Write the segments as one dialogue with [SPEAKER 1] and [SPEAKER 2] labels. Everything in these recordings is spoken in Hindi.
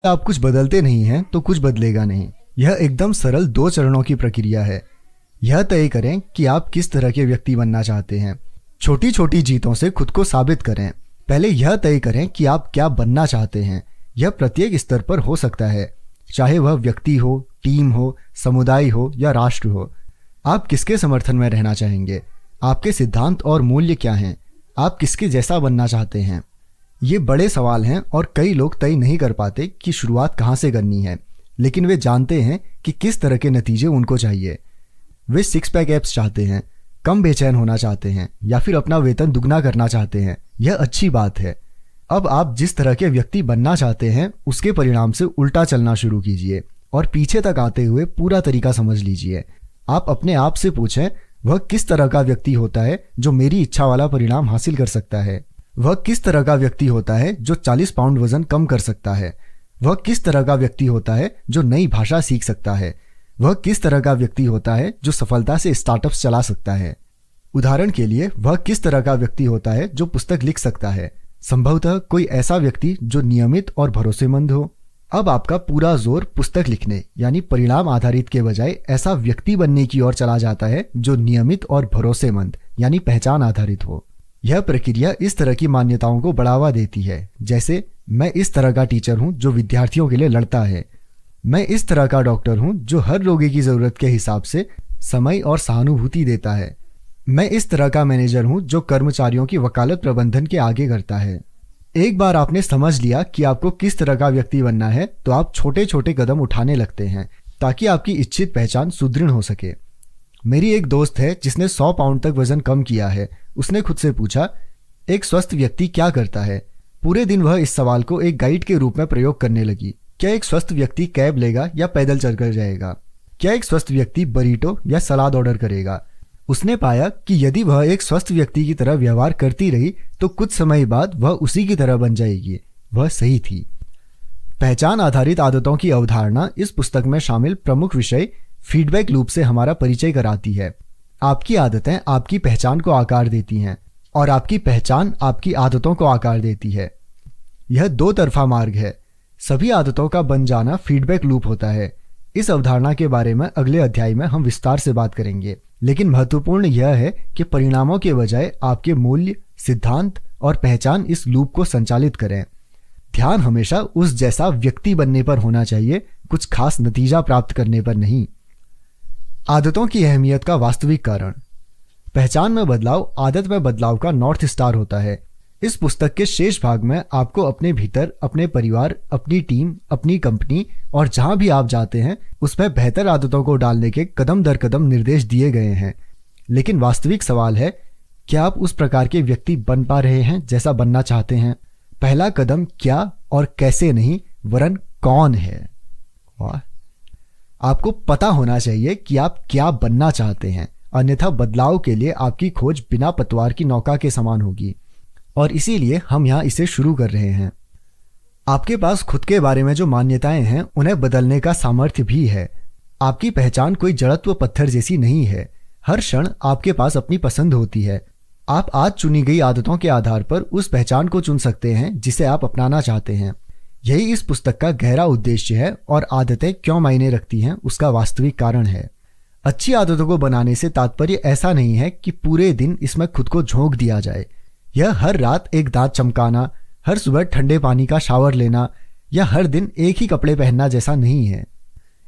[SPEAKER 1] आप कुछ बदलते नहीं हैं तो कुछ बदलेगा नहीं। यह एकदम सरल 2 चरणों की प्रक्रिया है। यह तय करें कि आप किस तरह के व्यक्ति बनना चाहते हैं। छोटी छोटी जीतों से खुद को साबित करें। पहले यह तय करें कि आप क्या बनना चाहते हैं। यह प्रत्येक स्तर पर हो सकता है, चाहे वह व्यक्ति हो, टीम हो, समुदाय हो या राष्ट्र हो। आप किसके समर्थन में रहना चाहेंगे? आपके सिद्धांत और मूल्य क्या हैं? आप किसके जैसा बनना चाहते हैं? ये बड़े सवाल हैं और कई लोग तय नहीं कर पाते कि शुरुआत कहाँ से करनी है, लेकिन वे जानते हैं कि किस तरह के नतीजे उनको चाहिए। वे 6 पैक एब्स चाहते हैं, कम बेचैन होना चाहते हैं या फिर अपना वेतन दुगना करना चाहते हैं। यह अच्छी बात है। अब आप जिस तरह के व्यक्ति बनना चाहते हैं उसके परिणाम से उल्टा चलना शुरू कीजिए और पीछे तक आते हुए पूरा तरीका समझ लीजिए। आप अपने आप से पूछें, वह किस तरह का व्यक्ति होता है जो मेरी इच्छा वाला परिणाम हासिल कर सकता है? वह किस तरह का व्यक्ति होता है जो 40 पाउंड वजन कम कर सकता है? वह किस तरह का व्यक्ति होता है जो नई भाषा सीख सकता है? वह किस तरह का व्यक्ति होता है जो सफलता से स्टार्टअप्स चला सकता है? उदाहरण के लिए, वह किस तरह का व्यक्ति होता है जो पुस्तक लिख सकता है? संभवतः कोई ऐसा व्यक्ति जो नियमित और भरोसेमंद हो। अब आपका पूरा जोर पुस्तक लिखने यानी परिणाम आधारित के बजाय ऐसा व्यक्ति बनने की ओर चला जाता है जो नियमित और भरोसेमंद यानी पहचान आधारित हो। यह प्रक्रिया इस तरह की मान्यताओं को बढ़ावा देती है, जैसे मैं इस तरह का टीचर हूं जो विद्यार्थियों के लिए लड़ता है। मैं इस तरह का डॉक्टर हूं जो हर रोगी की जरूरत के हिसाब से समय और सहानुभूति देता है। मैं इस तरह का मैनेजर हूं जो कर्मचारियों की वकालत प्रबंधन के आगे करता है। एक बार आपने समझ लिया कि आपको किस तरह का व्यक्ति बनना है, तो आप छोटे छोटे कदम उठाने लगते हैं ताकि आपकी इच्छित पहचान सुदृढ़ हो सके। मेरी एक दोस्त है जिसने 100 पाउंड तक वजन कम किया है। उसने खुद से पूछा, एक स्वस्थ व्यक्ति क्या करता है? पूरे दिन वह इस सवाल को एक गाइड के रूप में प्रयोग करने लगी। क्या एक स्वस्थ व्यक्ति कैब लेगा या पैदल चलकर जाएगा? क्या एक स्वस्थ व्यक्ति बरीटो या सलाद ऑर्डर करेगा? उसने पाया कि यदि वह एक स्वस्थ व्यक्ति की तरह व्यवहार करती रही तो कुछ समय बाद वह उसी की तरह बन जाएगी। वह सही थी। पहचान आधारित आदतों की अवधारणा इस पुस्तक में शामिल प्रमुख विषय फीडबैक लूप से हमारा परिचय कराती है। आपकी आदतें आपकी पहचान को आकार देती हैं और आपकी पहचान आपकी आदतों को आकार देती है। यह 2 तरफा मार्ग है। सभी आदतों का बन जाना फीडबैक लूप होता है। इस अवधारणा के बारे में अगले अध्याय में हम विस्तार से बात करेंगे, लेकिन महत्वपूर्ण यह है कि परिणामों के बजाय आपके मूल्य, सिद्धांत और पहचान इस लूप को संचालित करें। ध्यान हमेशा उस जैसा व्यक्ति बनने पर होना चाहिए, कुछ खास नतीजा प्राप्त करने पर नहीं। आदतों की अहमियत का वास्तविक कारण। पहचान में बदलाव आदत में बदलाव का नॉर्थ स्टार होता है। इस पुस्तक के शेष भाग में आपको अपने भीतर, अपने परिवार, अपनी टीम, अपनी कंपनी और जहां भी आप जाते हैं उसमें बेहतर आदतों को डालने के कदम दर कदम निर्देश दिए गए हैं। लेकिन वास्तविक सवाल है, क्या आप उस प्रकार के व्यक्ति बन पा रहे हैं जैसा बनना चाहते हैं? पहला कदम क्या और कैसे नहीं, वरन कौन है। वाह! आपको पता होना चाहिए कि आप क्या बनना चाहते हैं, अन्यथा बदलाव के लिए आपकी खोज बिना पतवार की नौका के समान होगी। और इसीलिए हम यहाँ इसे शुरू कर रहे हैं। आपके पास खुद के बारे में जो मान्यताएं हैं उन्हें बदलने का सामर्थ्य भी है। आपकी पहचान कोई जड़त्व पत्थर जैसी नहीं है। हर क्षण आपके पास अपनी पसंद होती है। आप आज चुनी गई आदतों के आधार पर उस पहचान को चुन सकते हैं जिसे आप अपनाना चाहते हैं। यही इस पुस्तक का गहरा उद्देश्य है और आदतें क्यों मायने रखती हैं उसका वास्तविक कारण है। अच्छी आदतों को बनाने से तात्पर्य ऐसा नहीं है कि पूरे दिन इसमें खुद को झोंक दिया जाए। यह हर रात एक दांत चमकाना, हर सुबह ठंडे पानी का शावर लेना या हर दिन एक ही कपड़े पहनना जैसा नहीं है।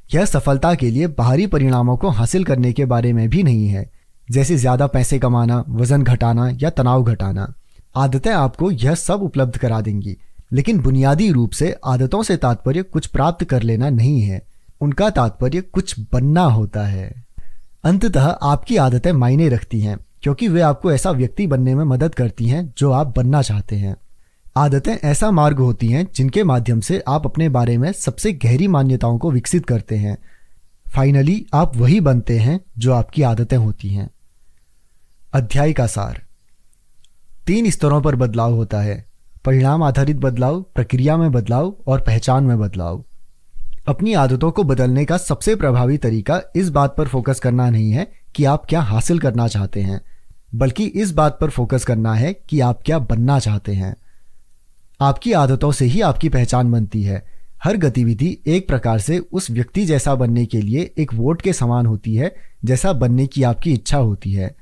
[SPEAKER 1] यह सफलता के लिए बाहरी परिणामों को हासिल करने के बारे में भी नहीं है, जैसे ज्यादा पैसे कमाना, वजन घटाना या तनाव घटाना। आदतें आपको यह सब उपलब्ध करा देंगी, लेकिन बुनियादी रूप से आदतों से तात्पर्य कुछ प्राप्त कर लेना नहीं है। उनका तात्पर्य कुछ बनना होता है। अंततः आपकी आदतें मायने रखती हैं क्योंकि वे आपको ऐसा व्यक्ति बनने में मदद करती हैं जो आप बनना चाहते हैं। आदतें ऐसा मार्ग होती हैं जिनके माध्यम से आप अपने बारे में सबसे गहरी मान्यताओं को विकसित करते हैं। फाइनली आप वही बनते हैं जो आपकी आदतें होती हैं। अध्याय का सार। 3 स्तरों पर बदलाव होता है: परिणाम आधारित बदलाव, प्रक्रिया में बदलाव और पहचान में बदलाव। अपनी आदतों को बदलने का सबसे प्रभावी तरीका इस बात पर फोकस करना नहीं है कि आप क्या हासिल करना चाहते हैं, बल्कि इस बात पर फोकस करना है कि आप क्या बनना चाहते हैं। आपकी आदतों से ही आपकी पहचान बनती है। हर गतिविधि एक प्रकार से उस व्यक्ति जैसा बनने के लिए एक वोट के समान होती है जैसा बनने की आपकी इच्छा होती है।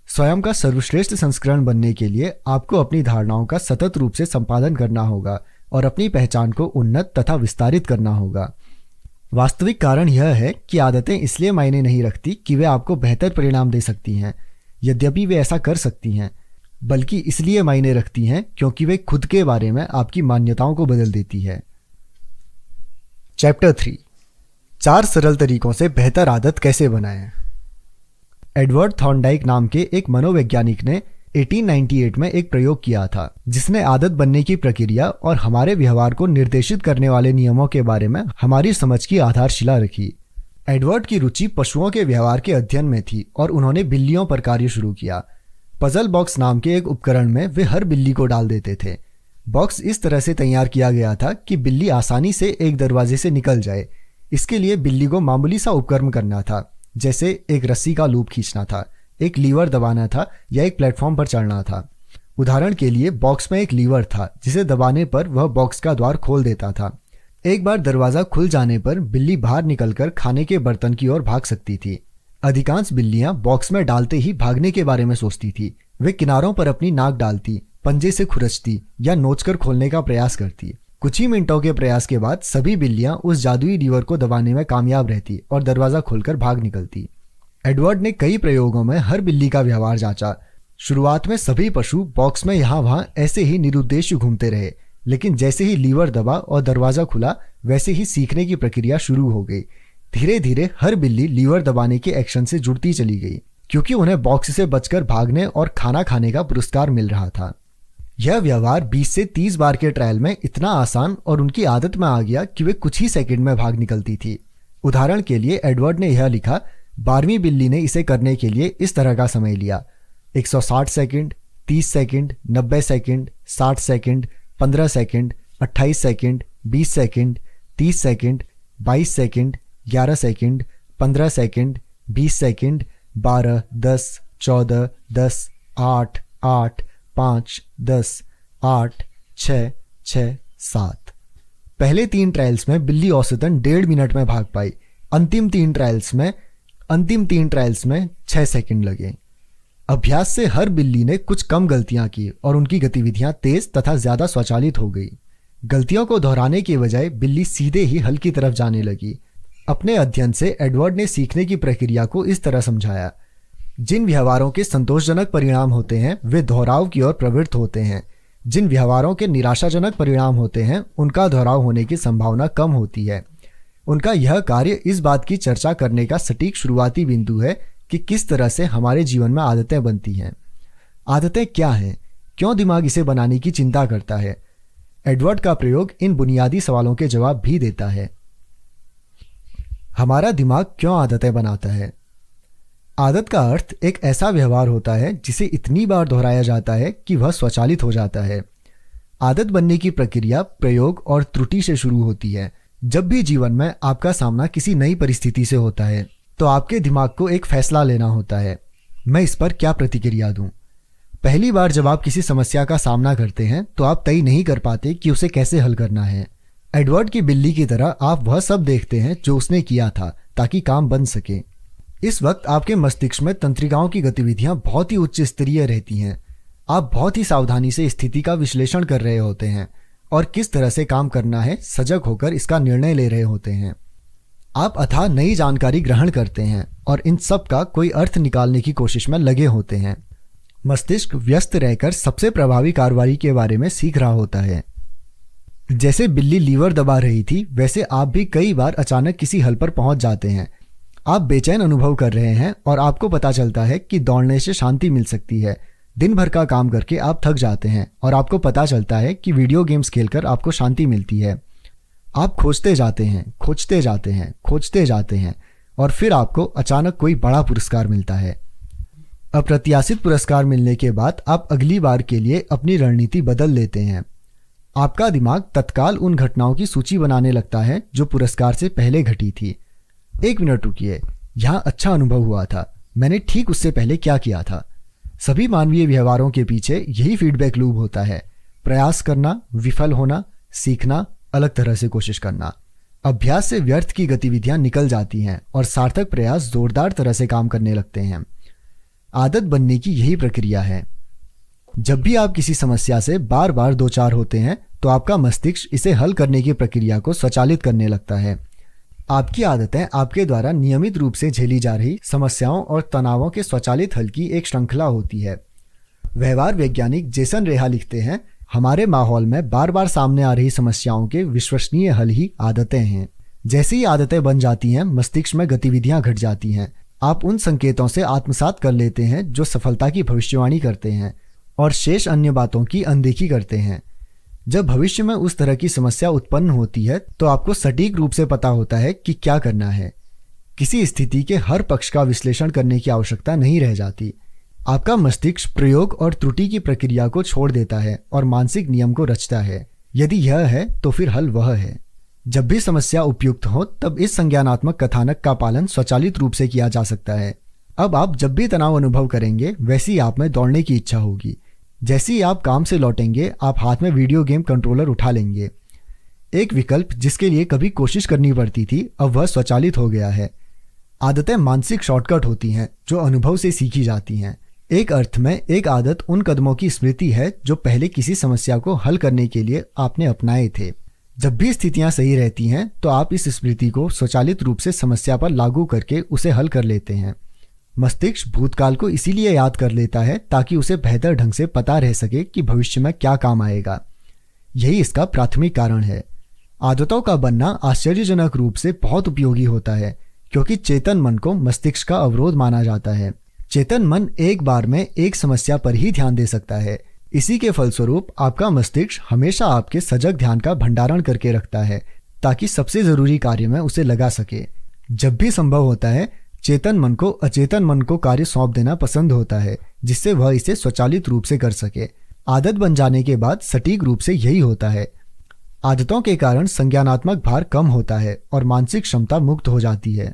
[SPEAKER 1] स्वयं का सर्वश्रेष्ठ संस्करण बनने के लिए आपको अपनी धारणाओं का सतत रूप से संपादन करना होगा और अपनी पहचान को उन्नत तथा विस्तारित करना होगा। वास्तविक कारण यह है कि आदतें इसलिए मायने नहीं रखती कि वे आपको बेहतर परिणाम दे सकती हैं, यद्यपि वे ऐसा कर सकती हैं, बल्कि इसलिए मायने रखती हैं क्योंकि वे खुद के बारे में आपकी मान्यताओं को बदल देती है। चैप्टर 3, 4 सरल तरीकों से बेहतर आदत कैसे बनाएं। एडवर्ड थॉर्नडाइक नाम के एक मनोवैज्ञानिक ने 1898 में एक प्रयोग किया था जिसने आदत बनने की प्रक्रिया और हमारे व्यवहार को निर्देशित करने वाले नियमों के बारे में हमारी समझ की आधारशिला रखी। एडवर्ड की रुचि पशुओं के व्यवहार के अध्ययन में थी और उन्होंने बिल्लियों पर कार्य शुरू किया। पजल बॉक्स नाम के एक उपकरण में वे हर बिल्ली को डाल देते थे। बॉक्स इस तरह से तैयार किया गया था कि बिल्ली आसानी से एक दरवाजे से निकल जाए। इसके लिए बिल्ली को मामूली सा उपकर्म करना था, जैसे एक रस्सी का लूप खींचना था, एक लीवर दबाना था या एक प्लेटफॉर्म पर चढ़ना था। उदाहरण के लिए बॉक्स में एक लीवर था जिसे दबाने पर वह बॉक्स का द्वार खोल देता था। एक बार दरवाजा खुल जाने पर बिल्ली बाहर निकलकर खाने के बर्तन की ओर भाग सकती थी। अधिकांश बिल्लियां बॉक्स में डालते ही भागने के बारे में सोचती थी। वे किनारों पर अपनी नाक डालती, पंजे से खुरचती या नोचकर खोलने का प्रयास करती। कुछ ही मिनटों के प्रयास के बाद सभी बिल्लियां उस जादुई लीवर को दबाने में कामयाब रहती और दरवाजा खोलकर भाग निकलती। एडवर्ड ने कई प्रयोगों में हर बिल्ली का व्यवहार जांचा। शुरुआत में सभी पशु बॉक्स में यहाँ वहां ऐसे ही निरुद्देश्य घूमते रहे, लेकिन जैसे ही लीवर दबा और दरवाजा खुला वैसे ही सीखने की प्रक्रिया शुरू हो गई। धीरे धीरे हर बिल्ली लीवर दबाने के एक्शन से जुड़ती चली गई, क्योंकि उन्हें बॉक्स से बचकर भागने और खाना खाने का पुरस्कार मिल रहा था। यह व्यवहार 20 से 30 बार के ट्रायल में इतना आसान और उनकी आदत में आ गया कि वे कुछ ही सेकंड में भाग निकलती थी। उदाहरण के लिए एडवर्ड ने यह लिखा, 12वीं बिल्ली ने इसे करने के लिए इस तरह का समय लिया: 160 second, 30 second, 90 second, 60 second, 15 second, 28 second, 20 second, 30 second, 22 second, 11 second, 15 second, 20 second, 12, 10, 14, 10, 8, 8, 5, 10, 8, 6, 6, 7। पहले 3 ट्रायल्स में बिल्ली औसतन 1.5 मिनट में भाग पाई। अंतिम 3 ट्रायल्स में 6 सेकंड लगे। अभ्यास से हर बिल्ली ने कुछ कम गलतियां की और उनकी गतिविधियां तेज तथा ज्यादा स्वचालित हो गई। गलतियों को दोहराने के बजाय बिल्ली सीधे ही हल की तरफ जाने लगी। अपने अध्ययन से एडवर्ड ने सीखने की प्रक्रिया को इस तरह समझाया: जिन व्यवहारों के संतोषजनक परिणाम होते हैं वे दोहराव की ओर प्रवृत्त होते हैं। जिन व्यवहारों के निराशाजनक परिणाम होते हैं उनका दोहराव होने की संभावना कम होती है। उनका यह कार्य इस बात की चर्चा करने का सटीक शुरुआती बिंदु है कि किस तरह से हमारे जीवन में आदतें बनती हैं। आदतें क्या हैं? क्यों दिमाग इसे बनाने की चिंता करता है? एडवर्ड का प्रयोग इन बुनियादी सवालों के जवाब भी देता है। हमारा दिमाग क्यों आदतें बनाता है? आदत का अर्थ एक ऐसा व्यवहार होता है जिसे इतनी बार दोहराया जाता है कि वह स्वचालित हो जाता है। आदत बनने की प्रक्रिया प्रयोग और त्रुटि से शुरू होती है। जब भी जीवन में आपका सामना किसी नई परिस्थिति से होता है तो आपके दिमाग को एक फैसला लेना होता है, मैं इस पर क्या प्रतिक्रिया दूं। पहली बार जब आप किसी समस्या का सामना करते हैं तो आप तय नहीं कर पाते कि उसे कैसे हल करना है। एडवर्ड की बिल्ली की तरह आप वह सब देखते हैं जो उसने किया था ताकि काम बन सके। इस वक्त आपके मस्तिष्क में तंत्रिकाओं की गतिविधियां बहुत ही उच्च स्तरीय रहती हैं। आप बहुत ही सावधानी से स्थिति का विश्लेषण कर रहे होते हैं और किस तरह से काम करना है सजग होकर इसका निर्णय ले रहे होते हैं। आप अथाह नई जानकारी ग्रहण करते हैं और इन सब का कोई अर्थ निकालने की कोशिश में लगे होते हैं। मस्तिष्क व्यस्त रहकर सबसे प्रभावी कार्रवाई के बारे में सीख रहा होता है। जैसे बिल्ली लीवर दबा रही थी वैसे आप भी कई बार अचानक किसी हल पर पहुंच जाते हैं। आप बेचैन अनुभव कर रहे हैं और आपको पता चलता है कि दौड़ने से शांति मिल सकती है। दिन भर का काम करके आप थक जाते हैं और आपको पता चलता है कि वीडियो गेम्स खेलकर आपको शांति मिलती है। आप खोजते जाते हैं और फिर आपको अचानक कोई बड़ा पुरस्कार मिलता है। अप्रत्याशित पुरस्कार मिलने के बाद आप अगली बार के लिए अपनी रणनीति बदल लेते हैं। आपका दिमाग तत्काल उन घटनाओं की सूची बनाने लगता है जो पुरस्कार से पहले घटी थी। 1 मिनट रुकिए, यहाँ अच्छा अनुभव हुआ था, मैंने ठीक उससे पहले क्या किया था। सभी मानवीय व्यवहारों के पीछे यही फीडबैक लूप होता है: प्रयास करना, विफल होना, सीखना, अलग तरह से कोशिश करना। अभ्यास से व्यर्थ की गतिविधियां निकल जाती हैं और सार्थक प्रयास जोरदार तरह से काम करने लगते हैं। आदत बनने की यही प्रक्रिया है। जब भी आप किसी समस्या से बार बार दो चार होते हैं तो आपका मस्तिष्क इसे हल करने की प्रक्रिया को स्वचालित करने लगता है। आपकी आदतें आपके द्वारा नियमित रूप से झेली जा रही समस्याओं और तनावों के स्वचालित हल की एक श्रृंखला होती है। व्यवहार वैज्ञानिक जेसन रेहा लिखते हैं, हमारे माहौल में बार बार सामने आ रही समस्याओं के विश्वसनीय हल ही आदतें हैं। जैसे ही आदतें बन जाती हैं, मस्तिष्क में गतिविधियां घट जाती हैं। आप उन संकेतों से आत्मसात कर लेते हैं जो सफलता की भविष्यवाणी करते हैं और शेष अन्य बातों की अनदेखी करते हैं। जब भविष्य में उस तरह की समस्या उत्पन्न होती है तो आपको सटीक रूप से पता होता है कि क्या करना है। किसी स्थिति के हर पक्ष का विश्लेषण करने की आवश्यकता नहीं रह जाती। आपका मस्तिष्क प्रयोग और त्रुटि की प्रक्रिया को छोड़ देता है और मानसिक नियम को रचता है। यदि यह है तो फिर हल वह है। जब भी समस्या उपयुक्त हो तब इस संज्ञानात्मक कथानक का पालन स्वचालित रूप से किया जा सकता है। अब आप जब भी तनाव अनुभव करेंगे वैसी आप में दौड़ने की इच्छा होगी। जैसे ही आप काम से लौटेंगे आप हाथ में वीडियो गेम कंट्रोलर उठा लेंगे। एक विकल्प जिसके लिए कभी कोशिश करनी पड़ती थी अब वह स्वचालित हो गया है। आदतें मानसिक शॉर्टकट होती हैं जो अनुभव से सीखी जाती हैं। एक अर्थ में एक आदत उन कदमों की स्मृति है जो पहले किसी समस्या को हल करने के लिए आपने अपनाए थे। जब भी स्थितियां सही रहती हैं तो आप इस स्मृति को स्वचालित रूप से समस्या पर लागू करके उसे हल कर लेते हैं। मस्तिष्क भूतकाल को इसीलिए याद कर लेता है ताकि उसे बेहतर ढंग से पता रह सके कि भविष्य में क्या काम आएगा। यही इसका प्राथमिक कारण है। आदतों का बनना आश्चर्यजनक रूप से बहुत उपयोगी होता है क्योंकि चेतन मन को मस्तिष्क का अवरोध माना जाता है। चेतन मन एक बार में एक समस्या पर ही ध्यान दे सकता है। इसी के फलस्वरूप आपका मस्तिष्क हमेशा आपके सजग ध्यान का भंडारण करके रखता है ताकि सबसे जरूरी कार्य में उसे लगा सके। जब भी संभव होता है चेतन मन को अचेतन मन को कार्य सौंप देना पसंद होता है जिससे वह इसे स्वचालित रूप से कर सके। आदत बन जाने के बाद सटीक रूप से यही होता है। आदतों के कारण संज्ञानात्मक भार कम होता है और मानसिक क्षमता मुक्त हो जाती है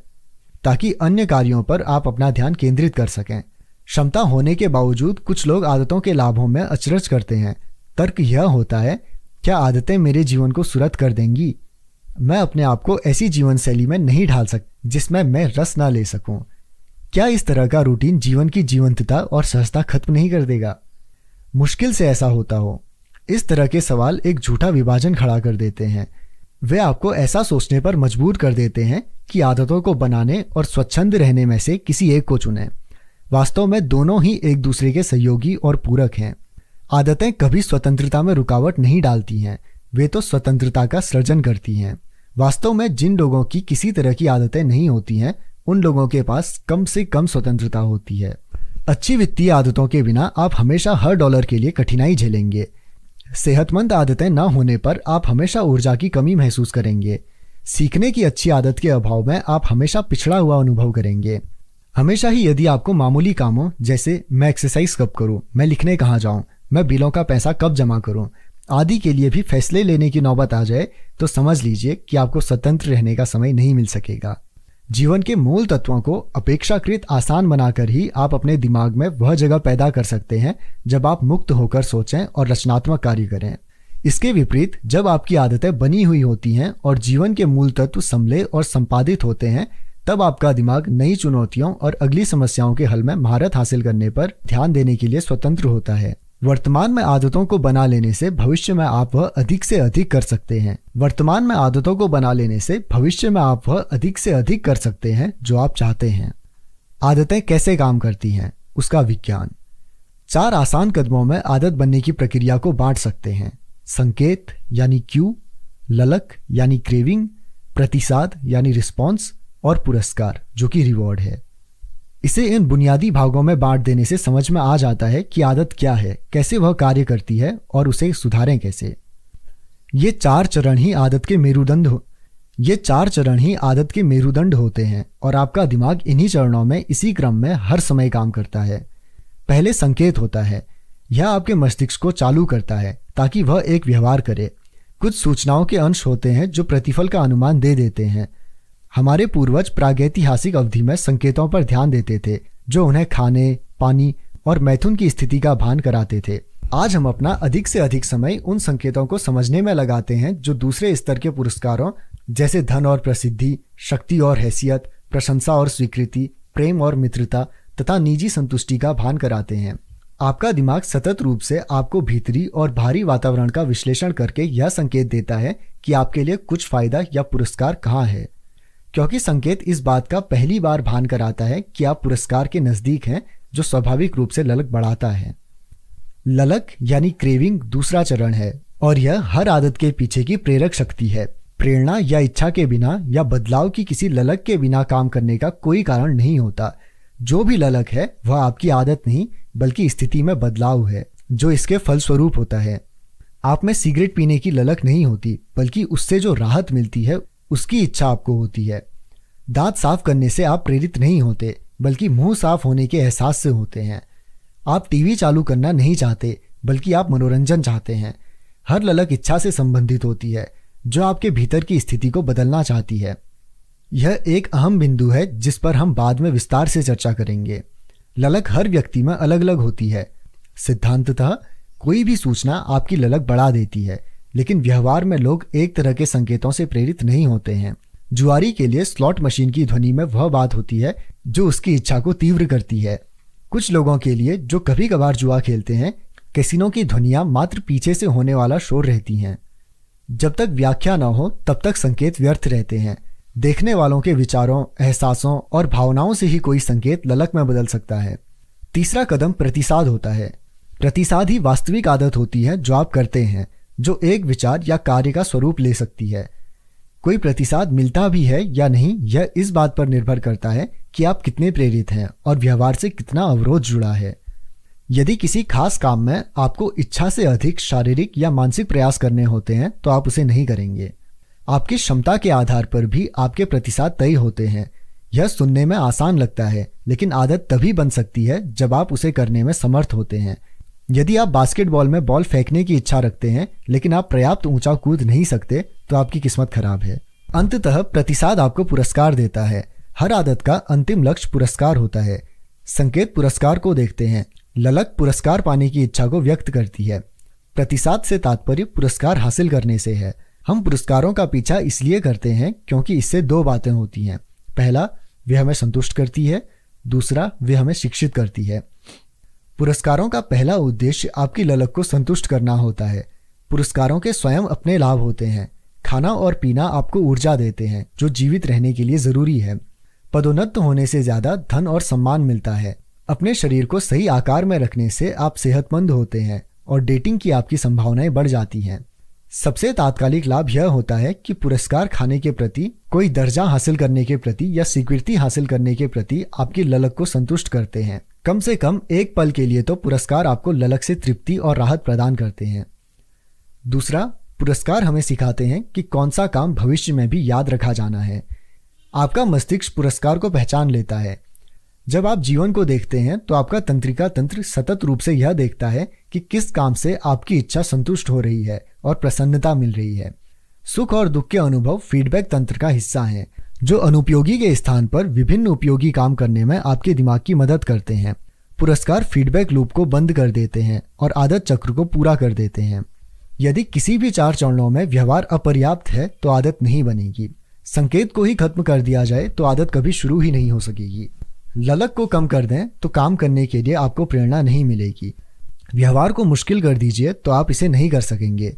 [SPEAKER 1] ताकि अन्य कार्यों पर आप अपना ध्यान केंद्रित कर सकें। क्षमता होने के बावजूद कुछ लोग आदतों के लाभों में अचरज करते हैं। तर्क यह होता है, क्या आदतें मेरे जीवन को सुरत कर देंगी? मैं अपने आप को ऐसी जीवन शैली में नहीं ढाल सकता जिसमें मैं रस ना ले सकूं। क्या इस तरह का रूटीन जीवन की जीवंतता और सहजता खत्म नहीं कर देगा? मुश्किल से ऐसा होता हो। इस तरह के सवाल एक झूठा विभाजन खड़ा कर देते हैं। वे आपको ऐसा सोचने पर मजबूर कर देते हैं कि आदतों को बनाने और स्वच्छंद रहने में से किसी एक को चुनें। वास्तव में दोनों ही एक दूसरे के सहयोगी और पूरक हैं। आदतें कभी स्वतंत्रता में रुकावट नहीं डालती हैं, वे तो स्वतंत्रता का सृजन करती हैं। वास्तव में जिन लोगों की किसी तरह की आदतें नहीं होती हैं उन लोगों के पास कम से कम स्वतंत्रता होती है। अच्छी वित्तीय आदतों के बिना आप हमेशा हर डॉलर के लिए कठिनाई झेलेंगे। सेहतमंद आदतें न होने पर आप हमेशा ऊर्जा की कमी महसूस करेंगे। सीखने की अच्छी आदत के अभाव में आप हमेशा पिछड़ा हुआ अनुभव करेंगे। हमेशा ही यदि आपको मामूली कामों जैसे मैं एक्सरसाइज कब करूं, मैं लिखने कहाँ जाऊं, मैं बिलों का पैसा कब जमा करूं आदि के लिए भी फैसले लेने की नौबत आ जाए तो समझ लीजिए कि आपको स्वतंत्र रहने का समय नहीं मिल सकेगा। जीवन के मूल तत्वों को अपेक्षाकृत आसान बनाकर ही आप अपने दिमाग में वह जगह पैदा कर सकते हैं जब आप मुक्त होकर सोचें और रचनात्मक कार्य करें। इसके विपरीत जब आपकी आदतें बनी हुई होती हैं और जीवन के मूल तत्व संभले और संपादित होते हैं तब आपका दिमाग नई चुनौतियों और अगली समस्याओं के हल में महारत हासिल करने पर ध्यान देने के लिए स्वतंत्र होता है। वर्तमान में आदतों को बना लेने से भविष्य में आप वह अधिक से अधिक कर सकते हैं। वर्तमान में आदतों को बना लेने से भविष्य में आप वह अधिक से अधिक कर सकते हैं जो आप चाहते हैं। आदतें कैसे काम करती हैं, उसका विज्ञान। 4 आसान कदमों में आदत बनने की प्रक्रिया को बांट सकते हैं। संकेत यानी क्यू, ललक यानी क्रेविंग, प्रतिसाद यानी रिस्पॉन्स और पुरस्कार जो कि रिवॉर्ड है। इसे इन बुनियादी भागों में बांट देने से समझ में आ जाता है कि आदत क्या है, कैसे वह कार्य करती है और उसे सुधारें कैसे। ये 4 चरण ही आदत के मेरुदंड होते हैं और आपका दिमाग इन्हीं चरणों में इसी क्रम में हर समय काम करता है। पहले संकेत होता है। यह आपके मस्तिष्क को चालू करता है ताकि वह एक व्यवहार करे। कुछ सूचनाओं के अंश होते हैं जो प्रतिफल का अनुमान दे देते हैं। हमारे पूर्वज प्रागैतिहासिक अवधि में संकेतों पर ध्यान देते थे जो उन्हें खाने, पानी और मैथुन की स्थिति का भान कराते थे। आज हम अपना अधिक से अधिक समय उन संकेतों को समझने में लगाते हैं जो दूसरे स्तर के पुरस्कारों जैसे धन और प्रसिद्धि, शक्ति और हैसियत, प्रशंसा और स्वीकृति, प्रेम और मित्रता तथा निजी संतुष्टि का भान कराते हैं। आपका दिमाग सतत रूप से आपको भीतरी और बाहरी वातावरण का विश्लेषण करके यह संकेत देता है कि आपके लिए कुछ फायदा या पुरस्कार कहाँ है, क्योंकि संकेत इस बात का पहली बार भान कराता है कि आप पुरस्कार के नजदीक हैं, जो स्वाभाविक रूप से ललक बढ़ाता है। ललक यानी क्रेविंग दूसरा चरण है और यह हर आदत के पीछे की प्रेरक शक्ति है। प्रेरणा या इच्छा के बिना या बदलाव की किसी ललक के बिना काम करने का कोई कारण नहीं होता। जो भी ललक है वह आपकी आदत नहीं बल्कि स्थिति में बदलाव है जो इसके फलस्वरूप होता है। आप में सिगरेट पीने की ललक नहीं होती बल्कि उससे जो राहत मिलती है उसकी इच्छा आपको होती है। दांत साफ करने से आप प्रेरित नहीं होते बल्कि मुंह साफ होने के एहसास से होते हैं। आप टीवी चालू करना नहीं चाहते बल्कि आप मनोरंजन चाहते हैं। हर ललक इच्छा से संबंधित होती है जो आपके भीतर की स्थिति को बदलना चाहती है। यह एक अहम बिंदु है जिस पर हम बाद में विस्तार से चर्चा करेंगे। ललक हर व्यक्ति में अलग अलग होती है। सिद्धांततः कोई भी सूचना आपकी ललक बढ़ा देती है, लेकिन व्यवहार में लोग एक तरह के संकेतों से प्रेरित नहीं होते हैं। जुआरी के लिए स्लॉट मशीन की ध्वनि में वह बात होती है जो उसकी इच्छा को तीव्र करती है। कुछ लोगों के लिए जो कभी कभार जुआ खेलते हैं, कैसीनो की ध्वनियां मात्र पीछे से होने वाला शोर रहती हैं। जब तक व्याख्या न हो तब तक संकेत व्यर्थ रहते हैं। देखने वालों के विचारों, एहसासों और भावनाओं से ही कोई संकेत ललक में बदल सकता है। तीसरा कदम प्रतिसाद होता है। प्रतिसाद ही वास्तविक आदत होती है जो आप करते हैं, जो एक विचार या कार्य का स्वरूप ले सकती है। कोई प्रतिसाद मिलता भी है या नहीं, यह इस बात पर निर्भर करता है कि आप कितने प्रेरित हैं और व्यवहार से कितना अवरोध जुड़ा है। यदि किसी खास काम में आपको इच्छा से अधिक शारीरिक या मानसिक प्रयास करने होते हैं तो आप उसे नहीं करेंगे। आपकी क्षमता के आधार पर भी आपके प्रतिसाद तय होते हैं। यह सुनने में आसान लगता है, लेकिन आदत तभी बन सकती है जब आप उसे करने में समर्थ होते हैं। यदि आप बास्केटबॉल में बॉल फेंकने की इच्छा रखते हैं लेकिन आप पर्याप्त ऊंचा कूद नहीं सकते तो आपकी किस्मत खराब है। अंततः प्रतिसाद आपको पुरस्कार देता है। हर आदत का अंतिम लक्ष्य पुरस्कार होता है। संकेत पुरस्कार को देखते हैं। ललक पुरस्कार पाने की इच्छा को व्यक्त करती है। प्रतिसाद से तात्पर्य पुरस्कार हासिल करने से है। हम पुरस्कारों का पीछा इसलिए करते हैं क्योंकि इससे दो बातें होती हैं। पहला, वे हमें संतुष्ट करती है। दूसरा, वे हमें शिक्षित करती है। पुरस्कारों का पहला उद्देश्य आपकी ललक को संतुष्ट करना होता है। पुरस्कारों के स्वयं अपने लाभ होते हैं। खाना और पीना आपको ऊर्जा देते हैं जो जीवित रहने के लिए जरूरी है। पदोन्नत होने से ज्यादा धन और सम्मान मिलता है। अपने शरीर को सही आकार में रखने से आप सेहतमंद होते हैं और डेटिंग की आपकी संभावनाएं बढ़ जाती हैं। सबसे तात्कालिक लाभ यह होता है कि पुरस्कार खाने के प्रति, कोई दर्जा हासिल करने के प्रति या स्वीकृति हासिल करने के प्रति आपकी ललक को संतुष्ट करते हैं। कम से कम एक पल के लिए तो पुरस्कार आपको ललक से तृप्ति और राहत प्रदान करते हैं। दूसरा, पुरस्कार हमें सिखाते हैं कि कौन सा काम भविष्य में भी याद रखा जाना है। आपका मस्तिष्क पुरस्कार को पहचान लेता है। जब आप जीवन को देखते हैं तो आपका तंत्रिका तंत्र सतत रूप से यह देखता है कि किस काम से आपकी इच्छा संतुष्ट हो रही है और प्रसन्नता मिल रही है। सुख और दुख के अनुभव फीडबैक तंत्र का हिस्सा हैं, जो अनुपयोगी के स्थान पर विभिन्न उपयोगी काम करने में आपके दिमाग की मदद करते हैं। पुरस्कार फीडबैक लूप को बंद कर देते हैं और आदत चक्र को पूरा कर देते हैं। यदि किसी भी 4 चरणों में व्यवहार अपर्याप्त है तो आदत नहीं बनेगी। संकेत को ही खत्म कर दिया जाए तो आदत कभी शुरू ही नहीं हो सकेगी। ललक को कम कर दें तो काम करने के लिए आपको प्रेरणा नहीं मिलेगी। व्यवहार को मुश्किल कर दीजिए तो आप इसे नहीं कर सकेंगे।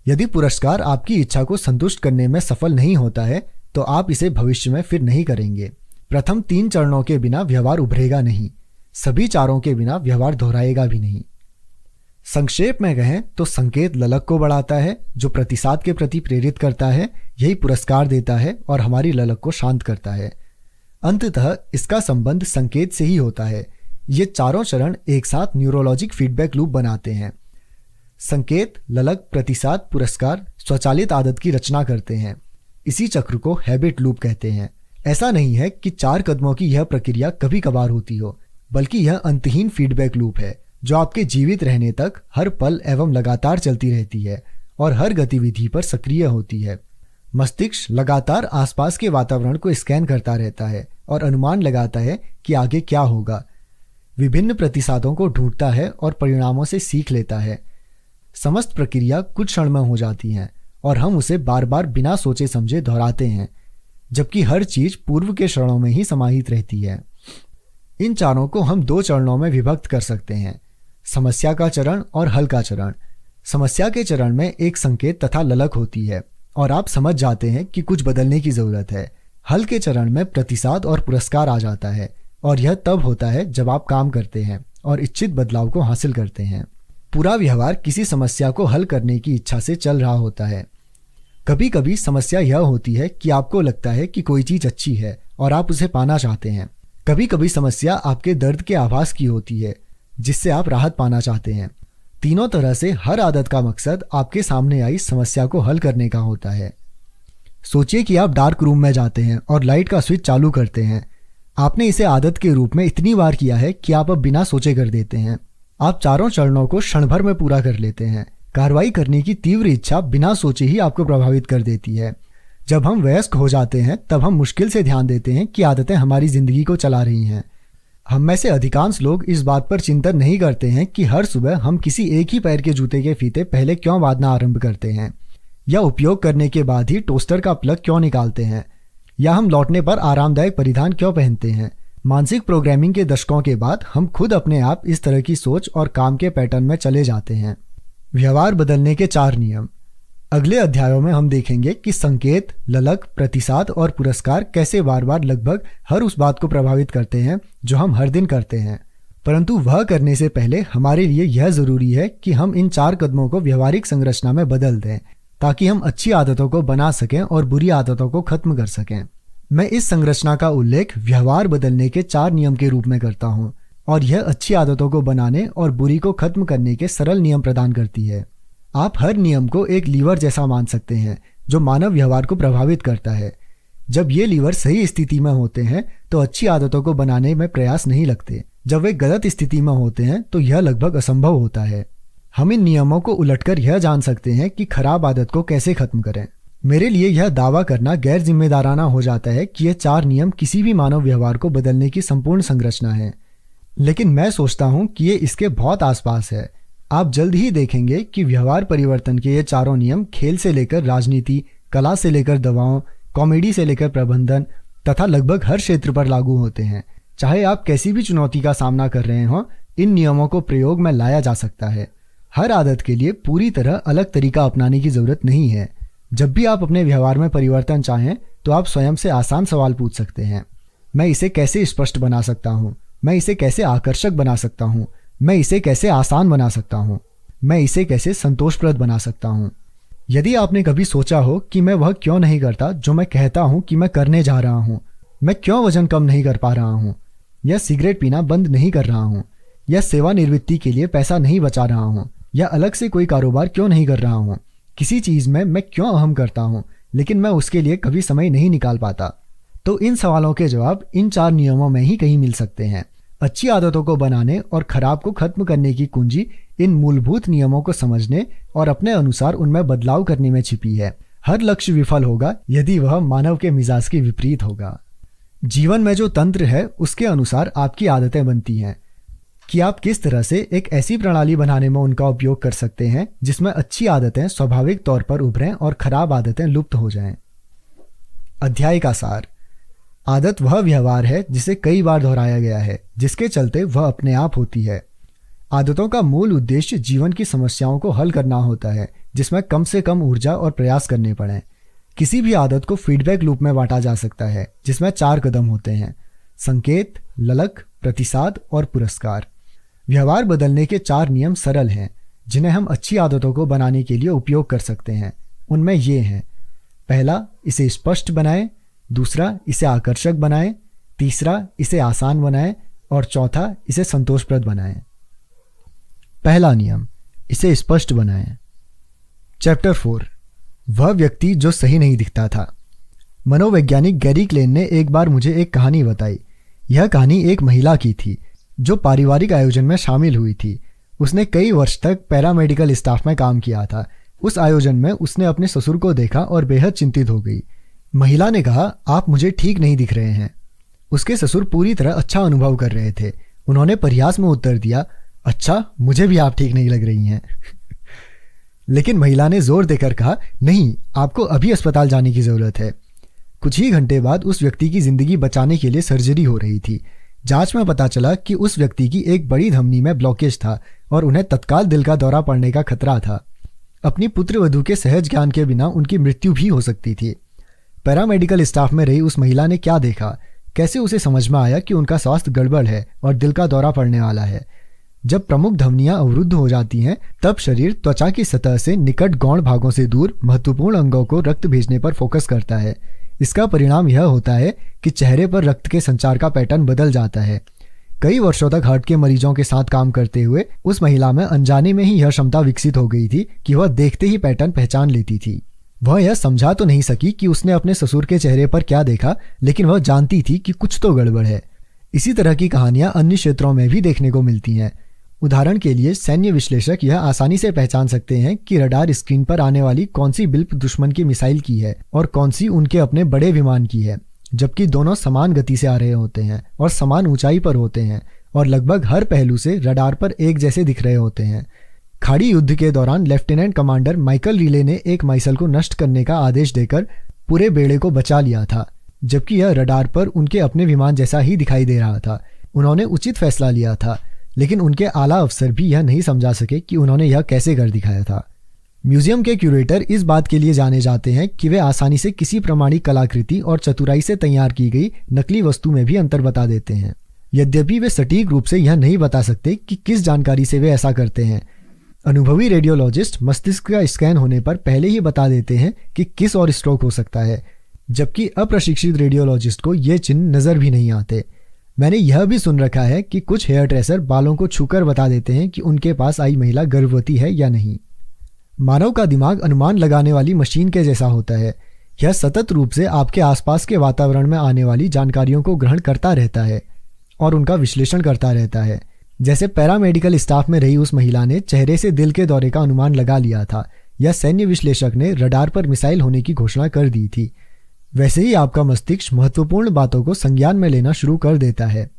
[SPEAKER 1] यदि पुरस्कार आपकी इच्छा को संतुष्ट करने में सफल नहीं होता है तो आप इसे भविष्य में फिर नहीं करेंगे। प्रथम 3 चरणों के बिना व्यवहार उभरेगा नहीं। सभी 4 के बिना व्यवहार दोहराएगा भी नहीं। संक्षेप में कहें तो संकेत ललक को बढ़ाता है, जो प्रतिसाद के प्रति प्रेरित करता है, यही पुरस्कार देता है और हमारी ललक को शांत करता है। अंततः इसका संबंध संकेत से ही होता है। ये 4 चरण एक साथ न्यूरोलॉजिक फीडबैक लूप बनाते हैं। संकेत, ललक, प्रतिसाद, पुरस्कार स्वचालित आदत की रचना करते हैं। इसी चक्र को हैबिट लूप कहते हैं। ऐसा नहीं है कि 4 कदमों की यह प्रक्रिया कभी कभार होती हो, बल्कि यह अंतहीन फीडबैक लूप है जो आपके जीवित रहने तक हर पल एवं लगातार चलती रहती है और हर गतिविधि पर सक्रिय होती है। मस्तिष्क लगातार आसपास के वातावरण को स्कैन करता रहता है और अनुमान लगाता है कि आगे क्या होगा। विभिन्न प्रतिसादों को ढूंढता है और परिणामों से सीख लेता है। समस्त प्रक्रिया कुछ क्षण में हो जाती है और हम उसे बार बार बिना सोचे समझे दोहराते हैं, जबकि हर चीज पूर्व के चरणों में ही समाहित रहती है। इन चारों को हम 2 चरणों में विभक्त कर सकते हैं, समस्या का चरण और हल का चरण। समस्या के चरण में एक संकेत तथा ललक होती है और आप समझ जाते हैं कि कुछ बदलने की जरूरत है। हल के चरण में प्रतिसाद और पुरस्कार आ जाता है और यह तब होता है जब आप काम करते हैं और इच्छित बदलाव को हासिल करते हैं। पूरा व्यवहार किसी समस्या को हल करने की इच्छा से चल रहा होता है। कभी कभी समस्या यह होती है कि आपको लगता है कि कोई चीज अच्छी है और आप उसे पाना चाहते हैं। कभी कभी समस्या आपके दर्द के आभास की होती है जिससे आप राहत पाना चाहते हैं। तीनों तरह से हर आदत का मकसद आपके सामने आई समस्या को हल करने का होता है। सोचिए कि आप डार्क रूम में जाते हैं और लाइट का स्विच चालू करते हैं। आपने इसे आदत के रूप में इतनी बार किया है कि आप अब बिना सोचे कर देते हैं। आप चारों चरणों को क्षण भर में पूरा कर लेते हैं। कार्रवाई करने की तीव्र इच्छा बिना सोचे ही आपको प्रभावित कर देती है। जब हम वयस्क हो जाते हैं तब हम मुश्किल से ध्यान देते हैं कि आदतें हमारी जिंदगी को चला रही हैं। हम में से अधिकांश लोग इस बात पर चिंतन नहीं करते हैं कि हर सुबह हम किसी एक ही पैर के जूते के फीते पहले क्यों बांधना आरंभ करते हैं, या उपयोग करने के बाद ही टोस्टर का प्लग क्यों निकालते हैं, या हम लौटने पर आरामदायक परिधान क्यों पहनते हैं। मानसिक प्रोग्रामिंग के दशकों के बाद हम खुद अपने आप इस तरह की सोच और काम के पैटर्न में चले जाते हैं। व्यवहार बदलने के 4 नियम। अगले अध्यायों में हम देखेंगे कि संकेत, ललक, प्रतिसाद और पुरस्कार कैसे बार बार लगभग हर उस बात को प्रभावित करते हैं जो हम हर दिन करते हैं। परंतु वह करने से पहले हमारे लिए यह जरूरी है कि हम इन 4 कदमों को व्यवहारिक संरचना में बदल दें ताकि हम अच्छी आदतों को बना सकें और बुरी आदतों को खत्म कर सकें। मैं इस संरचना का उल्लेख व्यवहार बदलने के 4 नियम के रूप में करता हूं और यह अच्छी आदतों को बनाने और बुरी को खत्म करने के सरल नियम प्रदान करती है। आप हर नियम को एक लीवर जैसा मान सकते हैं जो मानव व्यवहार को प्रभावित करता है। जब ये लीवर सही स्थिति में होते हैं तो अच्छी आदतों को बनाने में प्रयास नहीं लगते। जब वे गलत स्थिति में होते हैं तो यह लगभग असंभव होता है। हम इन नियमों को उलटकर यह जान सकते हैं कि खराब आदत को कैसे खत्म करें। मेरे लिए यह दावा करना गैर जिम्मेदाराना हो जाता है कि यह 4 नियम किसी भी मानव व्यवहार को बदलने की संपूर्ण संरचना है, लेकिन मैं सोचता हूं कि ये इसके बहुत आसपास है। आप जल्द ही देखेंगे कि व्यवहार परिवर्तन के ये 4 नियम खेल से लेकर राजनीति, कला से लेकर दवाओं, कॉमेडी से लेकर प्रबंधन तथा लगभग हर क्षेत्र पर लागू होते हैं। चाहे आप कैसी भी चुनौती का सामना कर रहे हों, इन नियमों को प्रयोग में लाया जा सकता है। हर आदत के लिए पूरी तरह अलग तरीका अपनाने की जरूरत नहीं है। जब भी आप अपने व्यवहार में परिवर्तन चाहें तो आप स्वयं से आसान सवाल पूछ सकते हैं। मैं इसे कैसे स्पष्ट बना सकता हूँ? मैं इसे कैसे आकर्षक बना सकता हूँ? मैं इसे कैसे आसान बना सकता हूँ? मैं इसे कैसे संतोषप्रद बना सकता हूँ? यदि आपने कभी सोचा हो कि मैं वह क्यों नहीं करता जो मैं कहता हूँ कि मैं करने जा रहा हूँ, मैं क्यों वजन कम नहीं कर पा रहा हूँ, या सिगरेट पीना बंद नहीं कर रहा हूँ, या सेवानिवृत्ति के लिए पैसा नहीं बचा रहा हूँ, या अलग से कोई कारोबार क्यों नहीं कर रहा हूँ, किसी चीज में मैं क्यों अहम करता हूँ लेकिन मैं उसके लिए कभी समय नहीं निकाल पाता, तो इन सवालों के जवाब इन 4 नियमों में ही कहीं मिल सकते हैं। अच्छी आदतों को बनाने और खराब को खत्म करने की कुंजी इन मूलभूत नियमों को समझने और अपने अनुसार उनमें बदलाव करने में छिपी है। हर लक्ष्य विफल होगा यदि वह मानव के मिजाज के विपरीत होगा। जीवन में जो तंत्र है उसके अनुसार आपकी आदतें बनती हैं कि आप किस तरह से एक ऐसी प्रणाली बनाने में उनका उपयोग कर सकते हैं जिसमें अच्छी आदतें स्वाभाविक तौर पर उभरें और खराब आदतें लुप्त हो जाएं। अध्याय का सार। आदत वह व्यवहार है जिसे कई बार दोहराया गया है, जिसके चलते वह अपने आप होती है। आदतों का मूल उद्देश्य जीवन की समस्याओं को हल करना होता है जिसमें कम से कम ऊर्जा और प्रयास करने पड़े। किसी भी आदत को फीडबैक लूप में बांटा जा सकता है जिसमें 4 कदम होते हैं: संकेत, ललक, प्रतिसाद और पुरस्कार। व्यवहार बदलने के 4 नियम सरल हैं जिन्हें हम अच्छी आदतों को बनाने के लिए उपयोग कर सकते हैं। उनमें ये हैं: पहला, इसे स्पष्ट बनाएं। दूसरा, इसे आकर्षक बनाएं। तीसरा, इसे आसान बनाएं। और चौथा, इसे संतोषप्रद बनाएं। पहला नियम, इसे स्पष्ट बनाएं। चैप्टर 4, वह व्यक्ति जो सही नहीं दिखता था। मनोवैज्ञानिक गैरी क्लेन ने एक बार मुझे एक कहानी बताई। यह कहानी एक महिला की थी जो पारिवारिक आयोजन में शामिल हुई थी। उसने कई वर्ष तक पैरामेडिकल स्टाफ में काम किया था। उस आयोजन में उसने अपने ससुर को देखा और बेहद चिंतित हो गई। महिला ने कहा, आप मुझे ठीक नहीं दिख रहे हैं। उसके ससुर पूरी तरह अच्छा अनुभव कर रहे थे उन्होंने परिहास में उत्तर दिया, अच्छा, मुझे भी आप ठीक नहीं लग रही हैं। लेकिन महिला ने जोर देकर कहा, नहीं, आपको अभी अस्पताल जाने की जरूरत है। कुछ ही घंटे बाद उस व्यक्ति की जिंदगी बचाने के लिए सर्जरी हो रही थी। जांच में पता चला कि उस व्यक्ति की एक बड़ी धमनी में ब्लॉकेज था और उन्हें तत्काल दिल का दौरा पड़ने का खतरा था। अपनी पुत्रवधू के सहज ज्ञान के बिना उनकी मृत्यु भी हो सकती थी। पैरामेडिकल स्टाफ में रही उस महिला ने क्या देखा, कैसे उसे समझ में आया कि उनका स्वास्थ्य गड़बड़ है और दिल का दौरा पड़ने वाला है। जब प्रमुख धमनियां अवरुद्ध हो जाती हैं, तब शरीर त्वचा की सतह से निकट गौण भागों से दूर महत्वपूर्ण अंगों को रक्त भेजने पर फोकस करता है। इसका परिणाम यह होता है कि चेहरे पर रक्त के संचार का पैटर्न बदल जाता है। कई वर्षों तक हार्ट के मरीजों के साथ काम करते हुए उस महिला में अनजाने में ही यह क्षमता विकसित हो गई थी कि वह देखते ही पैटर्न पहचान लेती थी। वह यह समझा तो नहीं सकी कि उसने अपने ससुर के चेहरे पर क्या देखा, लेकिन वह जानती थी कि कुछ तो गड़बड़ है। इसी तरह की कहानियां अन्य क्षेत्रों में भी देखने को मिलती हैं। उदाहरण के लिए सैन्य विश्लेषक यह आसानी से पहचान सकते हैं कि रडार स्क्रीन पर आने वाली कौन सी बिल्प दुश्मन की मिसाइल की है और कौन सी उनके अपने बड़े विमान की है, जबकि दोनों समान गति से आ रहे होते हैं और समान ऊंचाई पर होते हैं और लगभग हर पहलू से रडार पर एक जैसे दिख रहे होते हैं। खाड़ी युद्ध के दौरान लेफ्टिनेंट कमांडर माइकल रीले ने एक मिसाइल को नष्ट करने का आदेश देकर पूरे बेड़े को बचा लिया था, जबकि यह रडार पर उनके अपने विमान जैसा ही दिखाई दे रहा था। उन्होंने उचित फैसला लिया था, लेकिन उनके आला अफसर भी यह नहीं समझा सके कि उन्होंने यह कैसे कर दिखाया था। म्यूजियम के क्यूरेटर इस बात के लिए जाने जाते हैं कि वे आसानी से किसी प्रमाणिक कलाकृति और चतुराई से तैयार की गई नकली वस्तु में भी अंतर बता देते हैं। यद्यपि वे सटीक रूप से यह नहीं बता सकते कि किस जानकारी से वे ऐसा करते हैं। अनुभवी रेडियोलॉजिस्ट मस्तिष्क का स्कैन होने पर पहले ही बता देते हैं कि किस और स्ट्रोक हो सकता है, जबकि अप्रशिक्षित रेडियोलॉजिस्ट को ये चिन्ह नजर भी नहीं आते। मैंने यह भी सुन रखा है कि कुछ हेयर ड्रेसर बालों को छूकर बता देते हैं कि उनके पास आई महिला गर्भवती है या नहीं। मानव का दिमाग अनुमान लगाने वाली मशीन के जैसा होता है। यह सतत रूप से आपके आसपास के वातावरण में आने वाली जानकारियों को ग्रहण करता रहता है और उनका विश्लेषण करता रहता है। जैसे पैरामेडिकल स्टाफ में रही उस महिला ने चेहरे से दिल के दौरे का अनुमान लगा लिया था, या सैन्य विश्लेषक ने रडार पर मिसाइल होने की घोषणा कर दी थी, वैसे ही आपका मस्तिष्क महत्वपूर्ण बातों को संज्ञान में लेना शुरू कर देता है।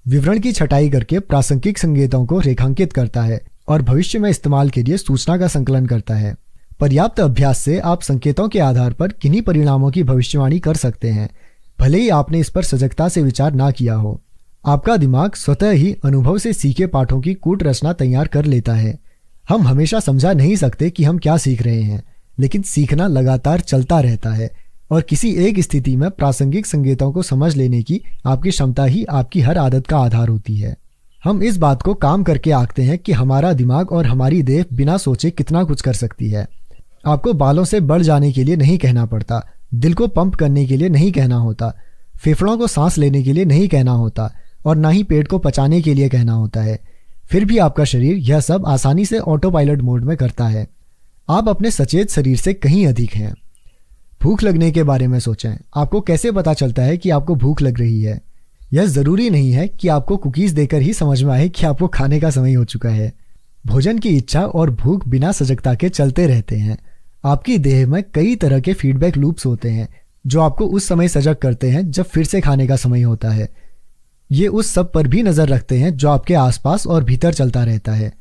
[SPEAKER 1] विवरण की छटाई करके प्रासंगिक संकेतों को रेखांकित करता है और भविष्य में इस्तेमाल के लिए सूचना का संकलन करता है। पर्याप्त अभ्यास से आप संकेतों के आधार पर किन्हीं परिणामों की भविष्यवाणी कर सकते हैं, भले ही आपने इस पर सजगता से विचार ना किया हो। आपका दिमाग स्वतः ही अनुभव से सीखे पाठों की कूट रचना तैयार कर लेता है। हम हमेशा समझा नहीं सकते कि हम क्या सीख रहे हैं, लेकिन सीखना लगातार चलता रहता है और किसी एक स्थिति में प्रासंगिक संकेतों को समझ लेने की आपकी क्षमता ही आपकी हर आदत का आधार होती है। हम इस बात को काम करके आंकते हैं कि हमारा दिमाग और हमारी देह बिना सोचे कितना कुछ कर सकती है। आपको बालों से बढ़ जाने के लिए नहीं कहना पड़ता, दिल को पंप करने के लिए नहीं कहना होता, फेफड़ों को सांस लेने के लिए नहीं कहना होता और ना ही पेट को पचाने के लिए कहना होता है। फिर भी आपका शरीर यह सब आसानी से ऑटो पायलट मोड में करता है। आप अपने सचेत शरीर से कहीं अधिक हैं। भूख लगने के बारे में सोचें। आपको कैसे पता चलता है कि आपको भूख लग रही है? यह जरूरी नहीं है कि आपको कुकीज देकर ही समझ में आए कि आपको खाने का समय हो चुका है। भोजन की इच्छा और भूख बिना सजगता के चलते रहते हैं। आपकी देह में कई तरह के फीडबैक लूप्स होते हैं जो आपको उस समय सजग करते हैं जब फिर से खाने का समय होता है। ये उस सब पर भी नजर रखते हैं जो आपके आसपास और भीतर चलता रहता है।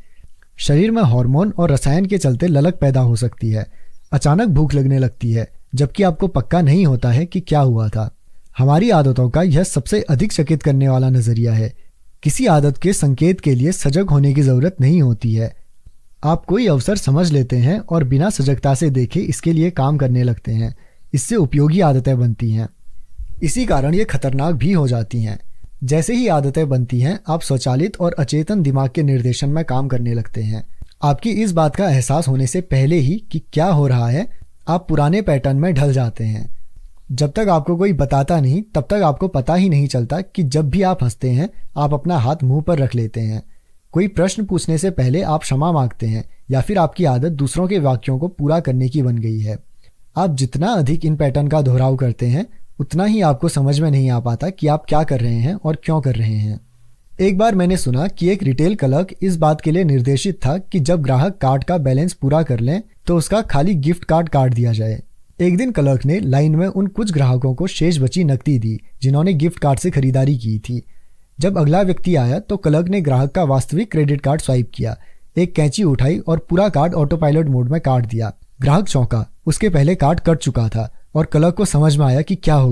[SPEAKER 1] शरीर में हार्मोन और रसायन के चलते ललक पैदा हो सकती है। अचानक भूख लगने लगती है जबकि आपको पक्का नहीं होता है कि क्या हुआ था। हमारी आदतों का यह सबसे अधिक चकित करने वाला नजरिया है। किसी आदत के संकेत के लिए सजग होने की जरूरत नहीं होती है। आप कोई अवसर समझ लेते हैं और बिना सजगता से देखे इसके लिए काम करने लगते हैं। इससे उपयोगी आदतें बनती हैं। इसी कारण ये खतरनाक भी हो जाती हैं। जैसे ही आदतें बनती हैं, आप स्वचालित और अचेतन दिमाग के निर्देशन में काम करने लगते हैं। आपकी इस बात का एहसास होने से पहले ही कि क्या हो रहा है, आप पुराने पैटर्न में ढल जाते हैं। जब तक आपको कोई बताता नहीं, तब तक आपको पता ही नहीं चलता कि जब भी आप हंसते हैं, आप अपना हाथ मुंह पर रख लेते हैं। कोई प्रश्न पूछने से पहले आप क्षमा मांगते हैं, या फिर आपकी आदत दूसरों के वाक्यों को पूरा करने की बन गई है। आप जितना अधिक इन पैटर्न का दोहराव करते हैं, उतना ही आपको समझ में नहीं आ पाता कि आप क्या कर रहे हैं और क्यों कर रहे हैं। एक बार मैंने सुना कि एक रिटेल क्लर्क इस बात के लिए निर्देशित था कि जब ग्राहक कार्ड का बैलेंस पूरा कर लें तो उसका खाली गिफ्ट कार्ड काट दिया जाए। एक दिन क्लर्क ने लाइन में उन कुछ ग्राहकों को शेष बची नकदी दी जिन्होंने गिफ्ट कार्ड से खरीदारी की थी। जब अगला व्यक्ति आया तो क्लर्क ने ग्राहक का वास्तविक क्रेडिट कार्ड स्वाइप किया, एक कैंची उठाई और पूरा कार्ड ऑटो पायलट मोड में काट दिया। ग्राहक चौंका, उसके पहले कार्ड कट चुका था और क्लर्क को समझ में आया कि क्या हो गया।